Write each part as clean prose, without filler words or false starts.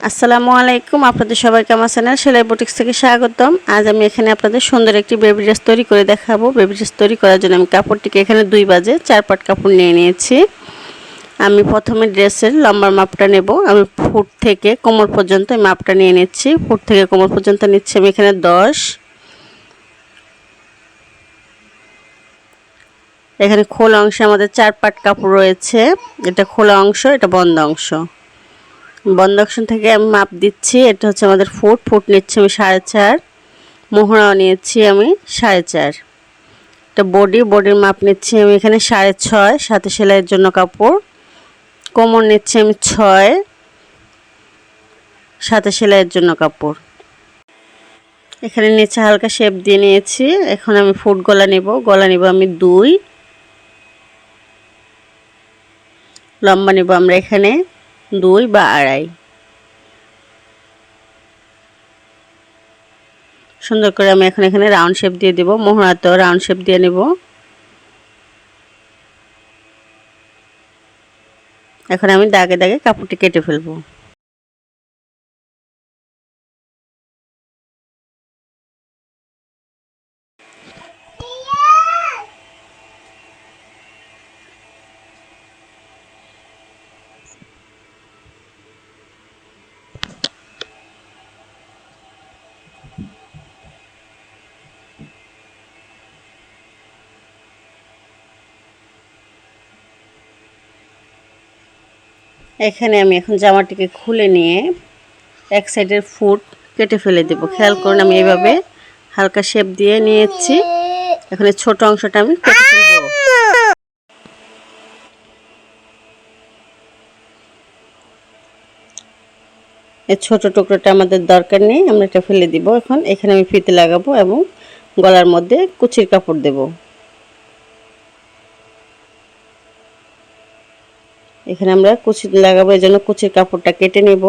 আসসালামু আলাইকুম, আপনাদের সবাইকে আমার চ্যানেল সেলাই বুটিক্স থেকে স্বাগতম। আজ আমি এখানে আপনাদের সুন্দর একটি বেবি ড্রেস তৈরি করে দেখাবো। বেবি ড্রেস তৈরি করার জন্য আমি কাপড়টিকে এখানে 2 বাজে 4 পাট কাপড় নিয়ে নিয়েছি। আমি প্রথমে ড্রেসের লম্বার মাপটা নেব। আমি ফুট থেকে কোমর পর্যন্ত এই মাপটা নিয়ে নিচ্ছি। ফুট থেকে কোমর পর্যন্ত নিচ্ছি আমি এখানে 10। এখানে খোলা অংশে আমাদের 4 পাট কাপড় রয়েছে। এটা খোলা অংশ, এটা বন্ধ অংশ। বন্ধ অংশ থেকে আমি মাপ দিচ্ছি। এটা হচ্ছে আমাদের ফুট নিচ্ছি আমি 4.5। মোহরাও নিয়েছি আমি 4.5। এটা বডির মাপ নিচ্ছি আমি এখানে 6.5, সাথে সেলাইয়ের জন্য কাপড়। কোমর নিচ্ছি আমি 6, সাথে সেলাইয়ের জন্য কাপড়। এখানে নিচে হালকা শেপ দিয়ে নিয়েছি। এখন আমি ফুট গলা নেব আমি 2। লম্বা নেব আমরা এখানে 2 বা 2.5। সুন্দর করে আমি এখন এখানে রাউন্ড শেপ দিয়ে দেব। মোহরাতেও রাউন্ড শেপ দিয়ে নেব। এখন আমি দাগে দাগে কাপড়টি কেটে ফেলবো। এখানে আমি এখন জামাটিকে খুলে নিয়ে এক সাইডের ফুট কেটে ফেলে দেব। খেয়াল করুন আমি এইভাবে হালকা শেপ দিয়ে নিয়েছি। এখন এই ছোট অংশটা আমি কেটে ফেলব। এই ছোট টুকরোটা আমাদের দরকার নেই, আমরা এটা ফেলে দিব। এখন এখানে আমি ফিতে লাগাবো এবং গলার মধ্যে কুচির কাপড় দেব। এখানে আমরা কুচি লাগাবো, এজন্য কুচির কাপড়টা কেটে নেব।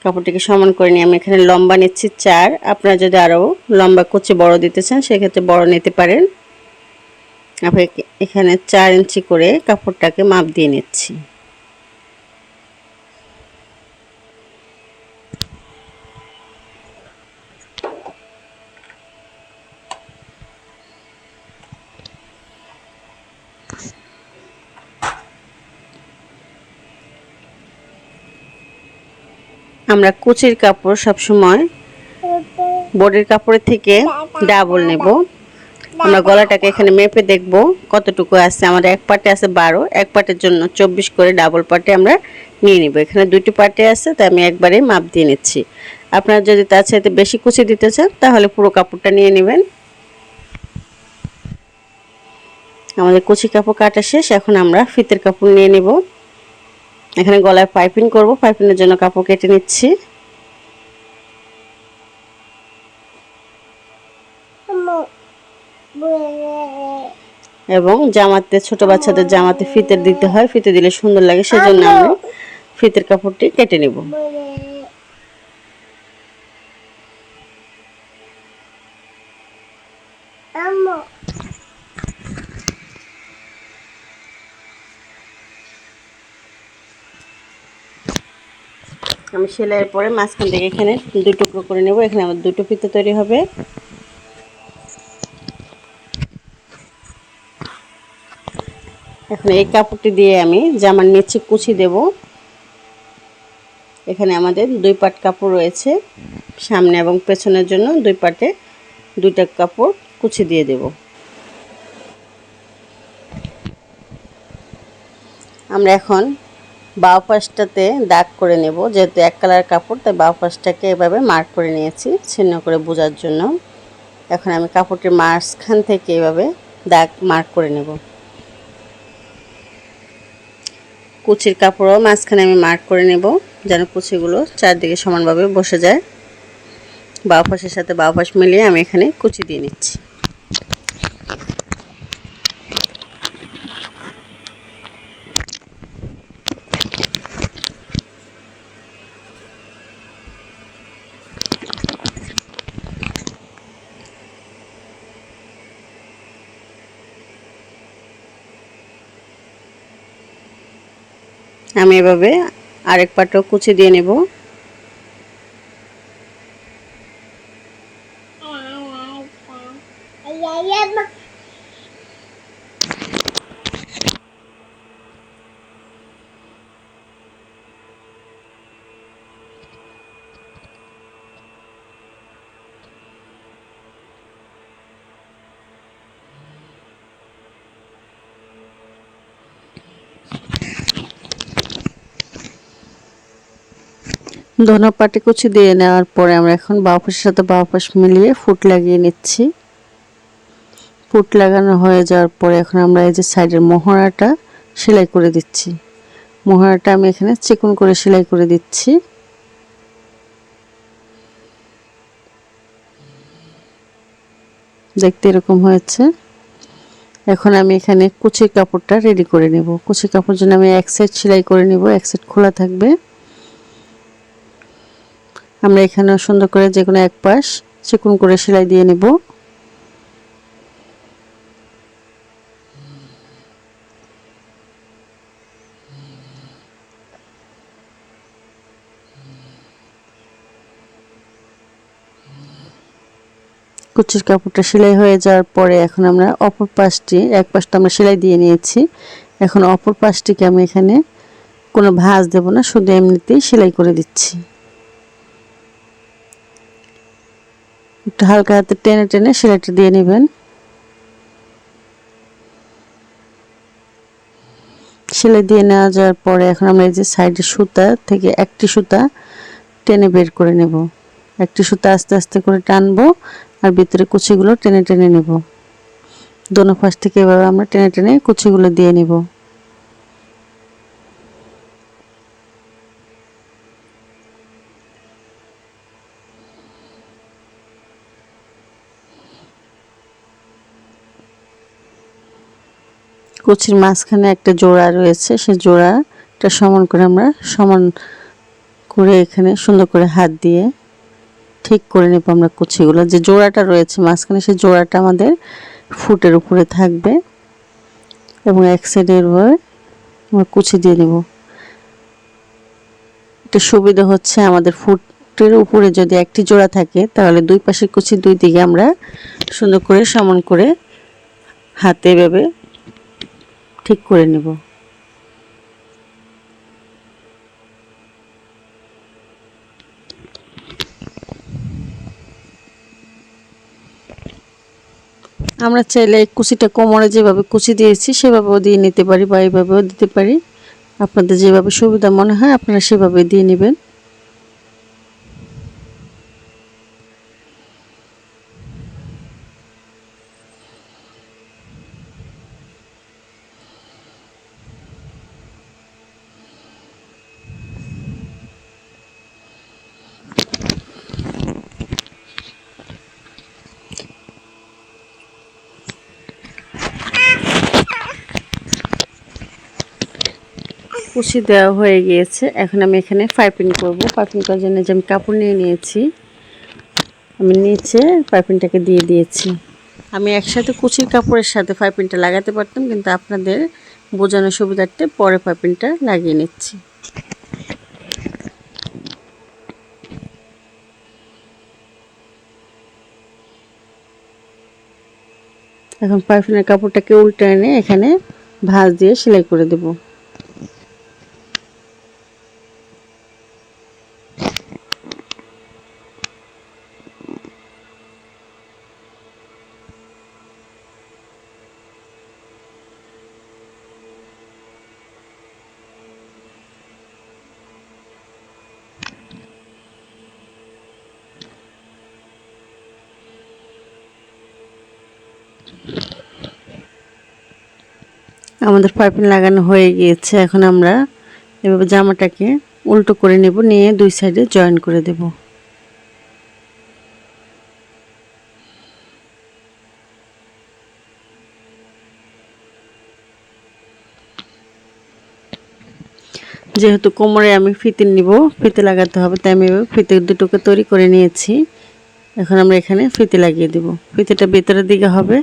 কাপড়টিকে সমান করে নিয়ে আমি এখানে লম্বা নিচ্ছি 4। আপনারা যদি আরও লম্বা কুচি বড় দিতে চান সেক্ষেত্রে বড় নিতে পারেন। আমি এখানে 4 ইঞ্চি করে কাপড়টাকে মাপ দিয়ে নিচ্ছি। আমরা কুচির কাপড় সবসময় বডির কাপড়ের থেকে ডাবল নেব। আমরা গলাটাকে এখানে মেপে দেখব কতটুকু আছে। আমাদের এক পাটে আছে 12, এক পাটের জন্য 24 করে ডাবল পাটে আমরা নিয়ে নিব। এখানে 2টি পাটে আছে, তাই আমি একবারে মাপ দিয়ে নিচ্ছি। আপনারা যদি তার সাথে বেশি কুচি দিতে চান তাহলে পুরো কাপড়টা নিয়ে নেবেন। আমাদের কুচি কাপড় কাটা শেষ। এখন আমরা ফিতের কাপড় নিয়ে নেব। এখানে গলায় পাইপিং করব। পাইপিংয়ের জন্য কাপড় কেটে নিচ্ছি। এবং জামাতে, ছোট বাচ্চাদের জামাতে ফিতে দিতে হয়, ফিতে দিলে সুন্দর লাগে, সেজন্য আমরা ফিতের কাপড়টি কেটে নেব। আমি সেলাইয়ের পরে মাঝখান থেকে এখানে 2 টুকরো করে নেব। এখানে আমার 2টো ফিতে তৈরি হবে। এখন এই কাপড়টি দিয়ে আমি জামার নিচে কুচি দেব। এখানে আমাদের 2 পাট কাপড় রয়েছে, সামনে এবং পেছনের জন্য 2 পাটে 2টা কাপড় কুচি দিয়ে দেব। আমরা এখন বাঁ পাশটাতে দাগ করে নেব। যেহেতু এক কালার কাপড়, তাই বাঁ পাশটাকে এভাবে মার্ক করে নিয়েছি ছিন্ন করে বোঝার জন্য। এখন আমি কাপড়টির মাঝখান থেকে এভাবে দাগ মার্ক করে নেব। কুচির কাপড়ও মাঝখানে আমি মার্ক করে নেব, যেন কুচিগুলো চারদিকে সমানভাবে বসে যায়। বাঁ পাশের সাথে বাঁ পাশ মিলিয়ে আমি এখানে কুচি দিয়ে নিচ্ছি। আমি এভাবে আরেক পাটও কুচি দিয়ে নেব। দোনো পাটে কুচি দিয়ে নেওয়ার পরে আমরা এখন বাঁ পাশের সাথে বাঁ পাশ মিলিয়ে ফুট লাগিয়ে নিচ্ছি। ফুট লাগানো হয়ে যাওয়ার পরে এখন আমরা এই যে সাইডের মোহরাটা সেলাই করে দিচ্ছি। মোহরাটা আমি এখানে চিকন করে সেলাই করে দিচ্ছি। দেখতে এরকম হয়েছে। এখন আমি এখানে কুচির কাপড়টা রেডি করে নেব। কুচির কাপড়ের জন্য আমি এক সাইড সেলাই করে নেব, এক সাইড খোলা থাকবে। আমরা এখানে সুন্দর করে যে কোনো এক পাশ চিকন করে সেলাই দিয়ে নেব। কুচির কাপড়টা সেলাই হয়ে যাওয়ার পরে এখন আমরা অপর পাশটি, এক পাশটা আমরা সেলাই দিয়ে নিয়েছি, এখন অপর পাশটিকে আমি এখানে কোনো ভাঁজ দেব না, শুধু এমনিতেই সেলাই করে দিচ্ছি। একটু হালকা হাতে টেনে টেনে সেলাইটা দিয়ে নেবেন। সেলাই দিয়ে নেওয়া যাওয়ার পরে এখন আমরা এই যে সাইডের সুতা থেকে একটি সুতা টেনে বের করে নেব। একটি সুতা আস্তে আস্তে করে টানবো আর ভিতরে কুচিগুলো টেনে টেনে নেব। দোনো পাশ থেকে এভাবে আমরা টেনে টেনে কুচিগুলো দিয়ে নেব। কুচির মাঝখানে একটা জোড়া রয়েছে, সেই জোড়াটা সমান করে আমরা সমান করে এখানে সুন্দর করে হাত দিয়ে ঠিক করে নেব। আমরা কুচিগুলো যে জোড়াটা রয়েছে মাঝখানে, সেই জোড়াটা আমাদের ফুটের উপরে থাকবে এবং এক সাইডের উপরে আমরা কুচি দিয়ে নেব। এটা সুবিধা হচ্ছে আমাদের ফুটের উপরে যদি একটি জোড়া থাকে তাহলে দুই পাশের কুচি দুই দিকে আমরা সুন্দর করে সমান করে হাতে এভাবে ঠিক করে নেব। আমরা চাইলে কুচিটা কোমরে যেভাবে কুচি দিয়েছি সেভাবেও দিয়ে নিতে পারি বা এইভাবেও দিতে পারি। আপনাদের যেভাবে সুবিধা মনে হয় আপনারা সেভাবে দিয়ে নেবেন। কুচি দেওয়া হয়ে গিয়েছে, এখন আমি এখানে পাইপিং করব। পাইপিং করার জন্য যে আমি কাপড় নিয়ে নিয়েছি, আমি নিচে পাইপিংটাকে দিয়ে দিয়েছি। আমি একসাথে কুচির কাপড়ের সাথে পাইপিংটা লাগাতে পারতাম, কিন্তু আপনাদের বোঝানোর সুবিধার্থে পরে পাইপিংটা লাগিয়ে নিচ্ছি। এখন পাইপিংয়ের কাপড়টাকে উল্টে এনে এখানে ভাঁজ দিয়ে সেলাই করে দেব। আমাদের পাইপিং লাগানো হয়ে গিয়েছে, এখন আমরা এভাবে জামাটাকে উল্টো করে নেব, নিয়ে দুই সাইডে জয়েন করে দেব। যেহেতু কোমরে আমি ফিতে নিব, ফিতে লাগাতে হবে, তাই আমি ফিতে দুটোকে তৈরি করে নিয়েছি। এখন আমরা এখানে ফিতে লাগিয়ে দেব। ফিতেটা ভেতরের দিকে হবে।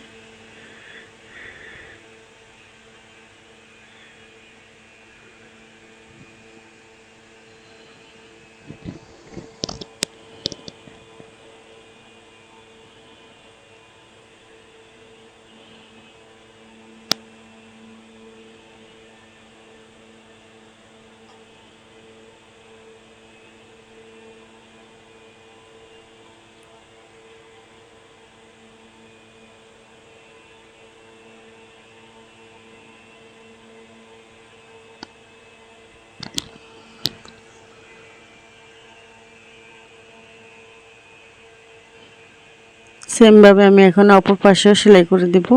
সেম ভাবে আমি এখন অপর পাশেও সেলাই করে দেব।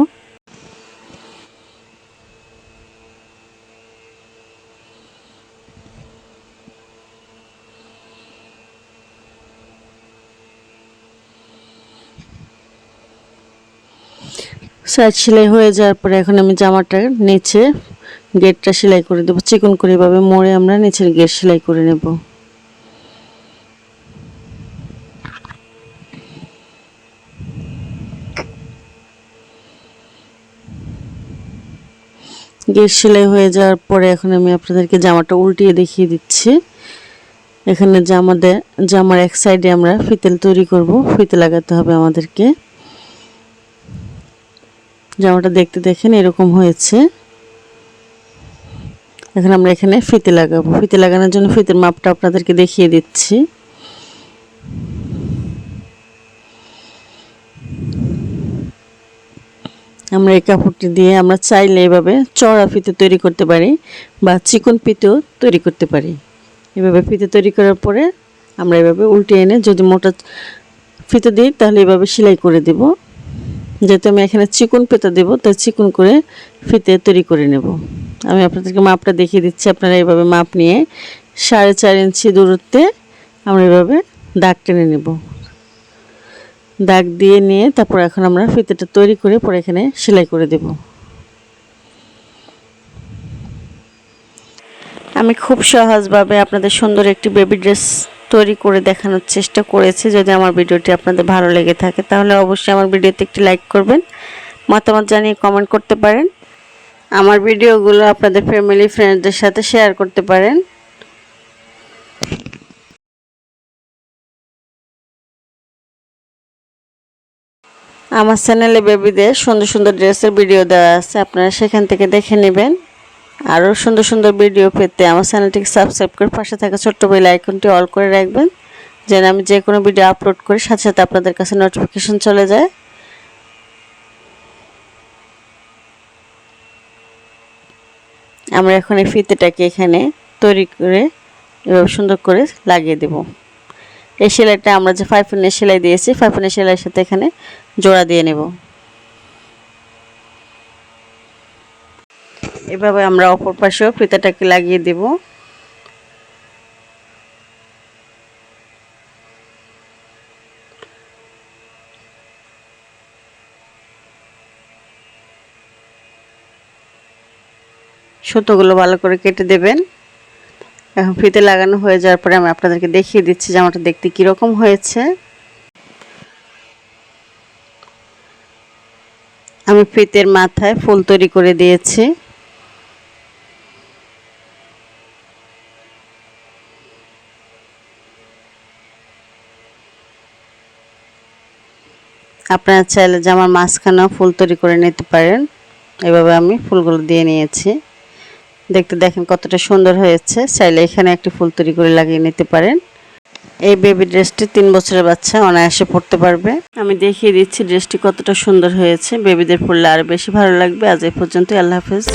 সাইড সেলাই হয়ে যাওয়ার পরে এখন আমি জামাটার নিচে গেটটা সেলাই করে দেব। চিকন করে এভাবে মোড়ে আমরা নিচের গেট সেলাই করে নেব। গেট সেলাই হয়ে যাওয়ার পরে এখন আমি আপনাদেরকে জামাটা উল্টিয়ে দেখিয়ে দিচ্ছি। এখানে জামার এক সাইডে আমরা ফিতেল তৈরি করব, ফিতে লাগাতে হবে আমাদেরকে। জামাটা দেখতে দেখেন এরকম হয়েছে। এখন আমরা এখানে ফিতে লাগাবো। ফিতে লাগানোর জন্য ফিতের মাপটা আপনাদেরকে দেখিয়ে দিচ্ছি। আমরা এই কাপড়টি দিয়ে আমরা চাইলে এভাবে চড়া ফিতে তৈরি করতে পারি বা চিকন ফিতেও তৈরি করতে পারি। এভাবে ফিতে তৈরি করার পরে আমরা এভাবে উল্টে এনে যদি মোটা ফিতে দিই তাহলে এভাবে সেলাই করে দেব। যেহেতু আমি এখানে চিকন ফিতে দেব তাই চিকন করে ফিতে তৈরি করে নেব। আমি আপনাদেরকে মাপটা দেখিয়ে দিচ্ছি। আপনারা এভাবে মাপ নিয়ে 4.5 ইঞ্চি দূরত্বে আমরা এভাবে দাগ টেনে নেব। দাগ দিয়ে নিয়ে তারপর এখন আমরা ফিতেটা তৈরি করে পরে এখানে সেলাই করে দেব। আমি খুব সহজভাবে আপনাদের সুন্দর একটি বেবি ড্রেস তৈরি করে দেখানোর চেষ্টা করেছি। যদি আমার ভিডিওটি আপনাদের ভালো লেগে থাকে তাহলে অবশ্যই আমার ভিডিওতে একটি লাইক করবেন, মতামত জানিয়ে কমেন্ট করতে পারেন। আমার ভিডিওগুলো আপনাদের ফ্যামিলি ফ্রেন্ডদের সাথে শেয়ার করতে পারেন। আমার চ্যানেলে বেবিদের সুন্দর সুন্দর ড্রেসের ভিডিও দেওয়া আছে, আপনারা সেখান থেকে দেখে নেবেন। আরও সুন্দর সুন্দর ভিডিও পেতে আমার চ্যানেলটিকে সাবস্ক্রাইব করে পাশে থাকা ছোট্ট বেল আইকনটি অল করে রাখবেন, যেন আমি যে কোনো ভিডিও আপলোড করি সাথে সাথে আপনাদের কাছে নোটিফিকেশন চলে যায়। আমরা এখন এই ফিতেটাকে এখানে তৈরি করে এভাবে সুন্দর করে লাগিয়ে দেব। এই সেলাইটা আমরা যে 5 ইঞ্চি সেলাই দিয়েছি 5 ইঞ্চি সেলাইয়ের সাথে এখানে জোড়া দিয়ে নেব। এভাবে আমরা অপর পাশেও ফিতাটাকে লাগিয়ে দেব। সুতোগুলো ভালো করে কেটে দেবেন। এখন ফিতে লাগানো হয়ে যাওয়ার পরে আমি আপনাদেরকে দেখিয়ে দিচ্ছি জামাটা দেখতে কীরকম হয়েছে। আমি ফিতের মাথায় ফুল তৈরি করে দিয়েছি। আপনারা চাইলে জামার মাঝখানেও ফুল তৈরি করে নিতে পারেন। এভাবে আমি ফুলগুলো দিয়ে নিয়েছি। দেখতে দেখেন কতটা সুন্দর হয়েছে। চাইলে এখানে একটি ফুল তৈরি করে লাগিয়ে নিতে পারেন। এই বেবি ড্রেসটি 3 বছরের বাচ্চা অনায়াসে পরতে পারবে। আমি দেখিয়ে দিচ্ছি ড্রেসটি কতটা সুন্দর হয়েছে। বেবিদের পরলে আরও বেশি ভালো লাগবে। আজ এই পর্যন্ত, আল্লাহ হাফেজ।